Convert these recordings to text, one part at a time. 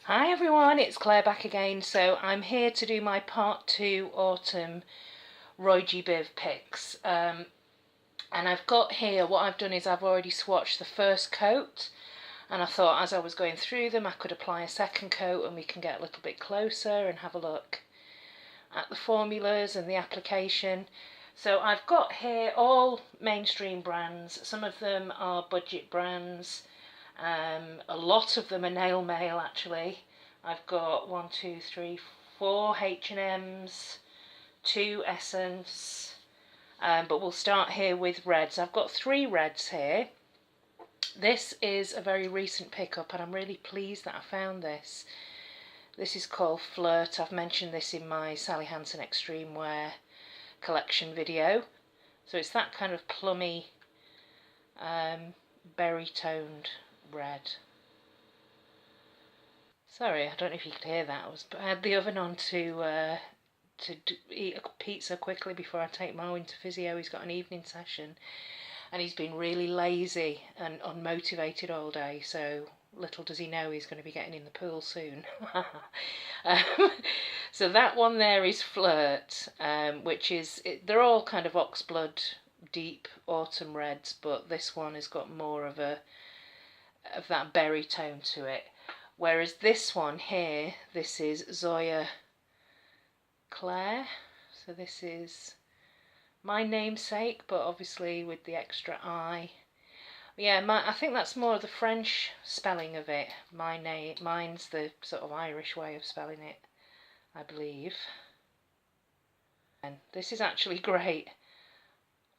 Hi everyone, it's Claire back again. So I'm here to do my part 2 autumn ROYGBIV picks. And I've got here, what I've done is I've already swatched the first coat, and I thought as I was going through them I could apply a second coat and we can get a little bit closer and have a look at the formulas and the application. So I've got here all mainstream brands. Some of them are budget brands. A lot of them are nail mail actually. I've got 4 H&M's, 2 Essence, but we'll start here with reds. I've got 3 reds here. This is a very recent pickup and I'm really pleased that I found this. This is called Flirt. I've mentioned this in my Sally Hansen Extreme Wear collection video. So it's that kind of plummy, berry toned red. Sorry, I don't know if you could hear that. I had the oven on to eat a pizza quickly before I take Marwin to physio. He's got an evening session and he's been really lazy and unmotivated all day, so little does he know he's going to be getting in the pool soon. So that one there is Flirt, which is, they're all kind of oxblood deep autumn reds, but this one has got more of that berry tone to it. Whereas this one here, this is Zoya Clare. So this is my namesake, but obviously with the extra I. Yeah, I think that's more of the French spelling of it. Mine's the sort of Irish way of spelling it, I believe. And this is actually great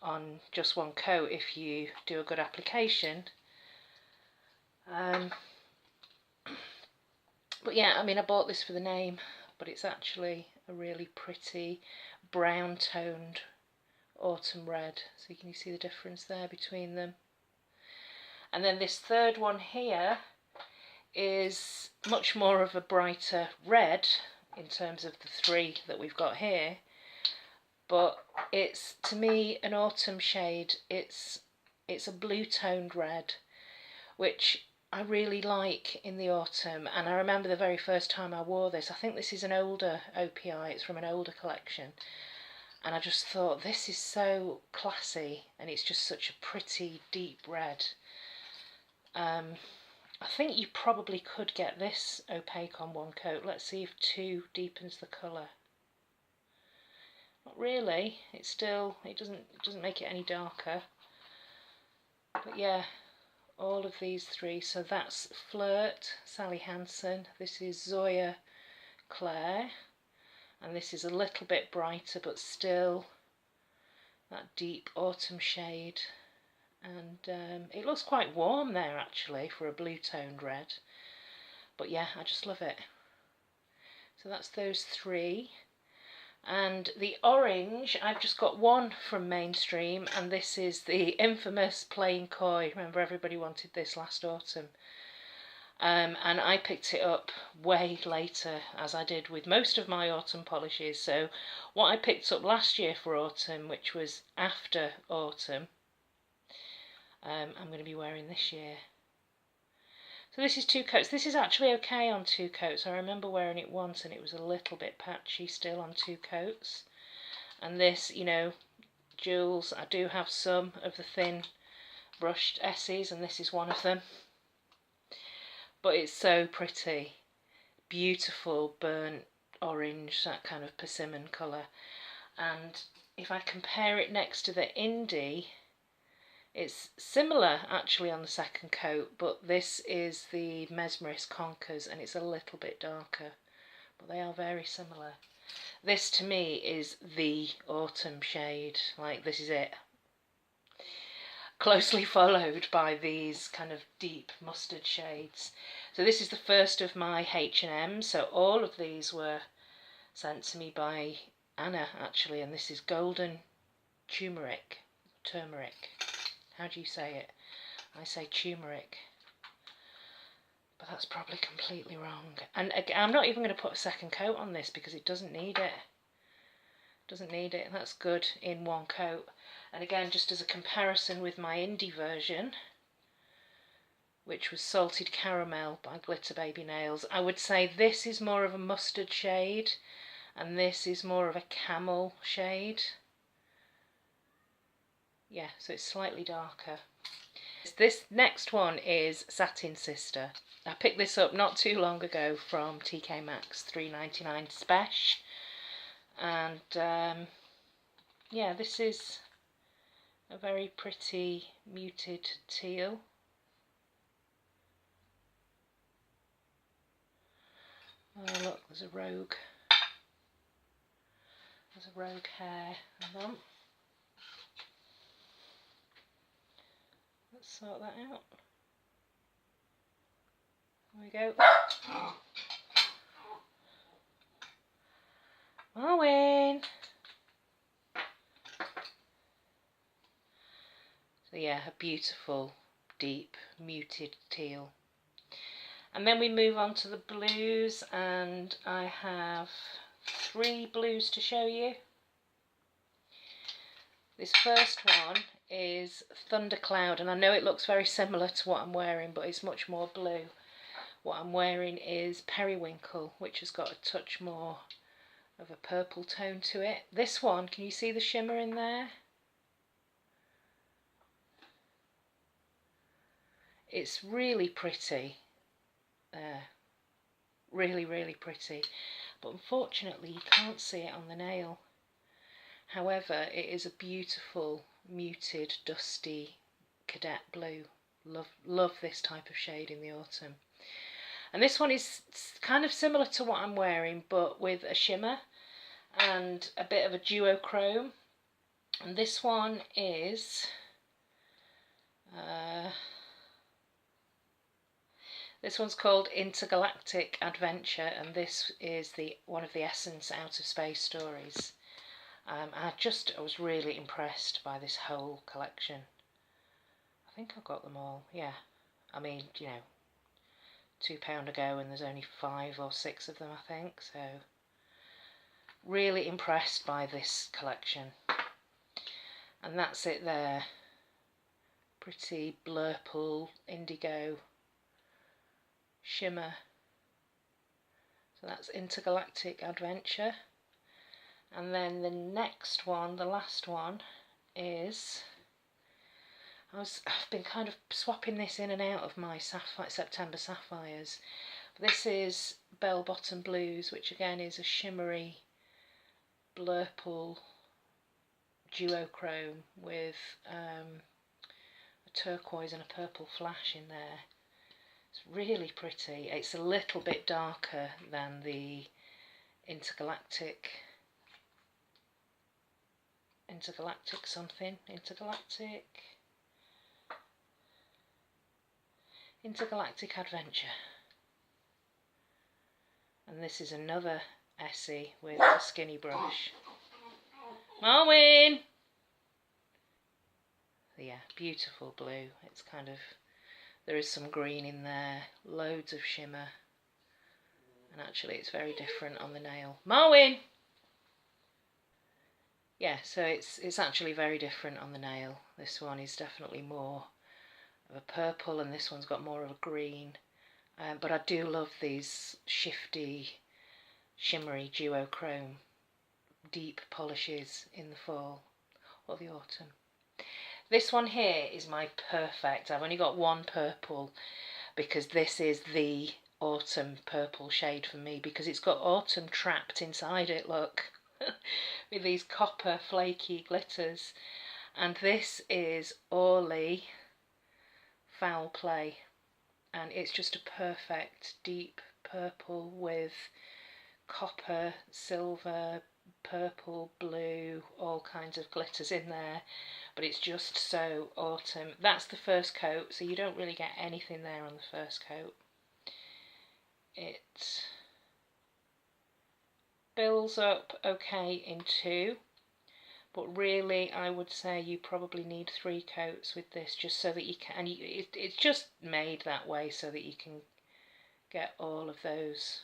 on just one coat if you do a good application. But yeah, I mean, I bought this for the name, but it's actually a really pretty brown toned autumn red. So can you see the difference there between them? And then this third one here is much more of a brighter red in terms of the 3 that we've got here, but it's, to me, an autumn shade. It's a blue toned red, which I really like in the autumn. And I remember the very first time I wore this, I think this is an older OPI, it's from an older collection, and I just thought this is so classy and it's just such a pretty deep red. I think you probably could get this opaque on one coat. Let's see if 2 deepens the colour. Not really. It doesn't make it any darker. But yeah, all of these 3. So that's Flirt, Sally Hansen. This is Zoya Clare, and this is a little bit brighter, but still that deep autumn shade. And it looks quite warm there actually for a blue toned red, but yeah, I just love it. So that's those 3. And the orange, I've just got 1 from mainstream, and this is the infamous Plain Koi. Remember, everybody wanted this last autumn, and I picked it up way later, as I did with most of my autumn polishes. So what I picked up last year for autumn, which was after autumn, I'm going to be wearing this year. So this is 2 coats. This is actually okay on 2 coats. I remember wearing it once and it was a little bit patchy still on 2 coats. And this, you know, jewels, I do have some of the thin brushed S's, and this is one of them. But it's so pretty. Beautiful burnt orange, that kind of persimmon colour. And if I compare it next to the Indie, it's similar actually on the second coat, but this is the Mesmerist Conkers and it's a little bit darker, but they are very similar. This to me is the autumn shade, like this is it. Closely followed by these kind of deep mustard shades. So this is the first of my H&M, so all of these were sent to me by Anna actually, and this is Golden Turmeric. How do you say it? I say turmeric, but that's probably completely wrong. And again, I'm not even going to put a second coat on this because it doesn't need it. Doesn't need it. That's good in 1 coat. And again, just as a comparison with my Indie version, which was Salted Caramel by Glitter Baby Nails. I would say this is more of a mustard shade and this is more of a camel shade. Yeah, so it's slightly darker. This next one is Satin Sister. I picked this up not too long ago from TK Maxx, $3.99 Spesh. And yeah, this is a very pretty muted teal. Oh look, there's a rogue. There's a rogue hair. Hold on. Let's sort that out. There we go. Marwin! So yeah, a beautiful, deep, muted teal. And then we move on to the blues, and I have 3 blues to show you. This first one is Thundercloud, and I know it looks very similar to what I'm wearing, but it's much more blue. What I'm wearing is Periwinkle, which has got a touch more of a purple tone to it. This one, can you see the shimmer in there? It's really pretty. Really, really pretty. But unfortunately you can't see it on the nail. However, it is a beautiful, muted, dusty cadet blue. Love this type of shade in the autumn. And this one is kind of similar to what I'm wearing, but with a shimmer and a bit of a duochrome. And this one is this one's called Intergalactic Adventure, and this is one of the Essence Out of Space stories. I was really impressed by this whole collection. I think I've got them all, yeah. I mean, you know, £2 ago and there's only 5 or 6 of them, I think, so really impressed by this collection. And that's it there. Pretty blurple, indigo shimmer. So that's Intergalactic Adventure. And then the next one, the last one, is I've been kind of swapping this in and out of my September Sapphires. This is Bell Bottom Blues, which again is a shimmery blurple duochrome with a turquoise and a purple flash in there. It's really pretty. It's a little bit darker than the Intergalactic Adventure. And this is another Essie with a skinny brush. Marwin! Yeah, beautiful blue. It's kind of, there is some green in there, loads of shimmer, and actually it's very different on the nail. Marwin! Yeah, so it's actually very different on the nail. This one is definitely more of a purple and this one's got more of a green. But I do love these shifty, shimmery duochrome deep polishes in the fall or the autumn. This one here is my perfect. I've only got one purple because this is the autumn purple shade for me, because it's got autumn trapped inside it, look, with these copper flaky glitters. And this is Orly Foul Play, and it's just a perfect deep purple with copper, silver, purple, blue, all kinds of glitters in there, but it's just so autumn. That's the first coat, so you don't really get anything there on the first coat. It builds up okay in 2, but really I would say you probably need 3 coats with this, just so that you can, it's just made that way so that you can get all of those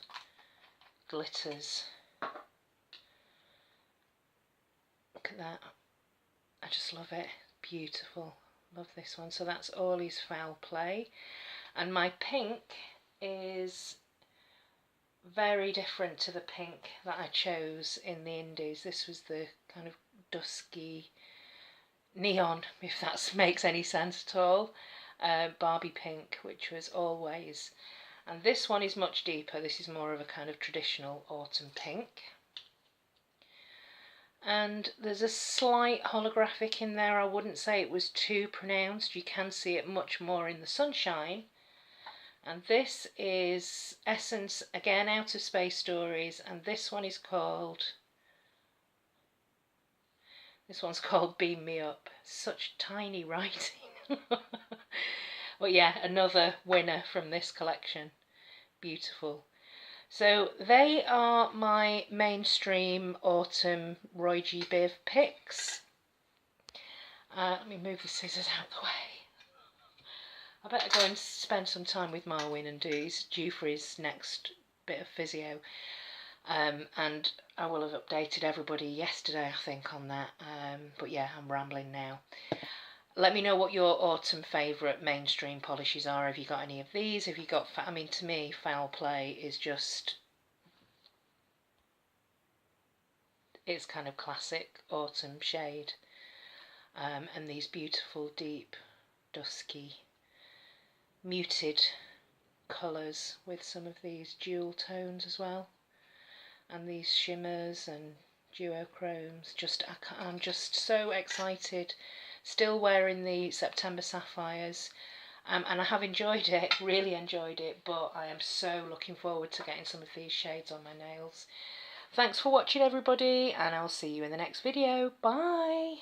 glitters. Look at that, I just love it, beautiful, love this one. So that's Orly's Foul Play. And my pink is very different to the pink that I chose in the Indies. This was the kind of dusky neon, if that makes any sense at all, Barbie pink, which was Always. And this one is much deeper. This is more of a kind of traditional autumn pink. And there's a slight holographic in there. I wouldn't say it was too pronounced. You can see it much more in the sunshine. And this is Essence, again, Out of Space Stories, and this one is called, Beam Me Up. Such tiny writing. But yeah, another winner from this collection. Beautiful. So they are my mainstream autumn ROYGBIV picks. Let me move the scissors out of the way. I better go and spend some time with Marwin and he's due for his next bit of physio. And I will have updated everybody yesterday, I think, on that. But yeah, I'm rambling now. Let me know what your autumn favourite mainstream polishes are. Have you got any of these? Have you got, I mean, to me, Foul Play is just, it's kind of classic autumn shade. And these beautiful, deep, dusky, muted colours with some of these dual tones as well. And these shimmers and duochromes. I'm just so excited. Still wearing the September Sapphires, and I have enjoyed it, really enjoyed it, but I am so looking forward to getting some of these shades on my nails. Thanks for watching, everybody, and I'll see you in the next video. Bye!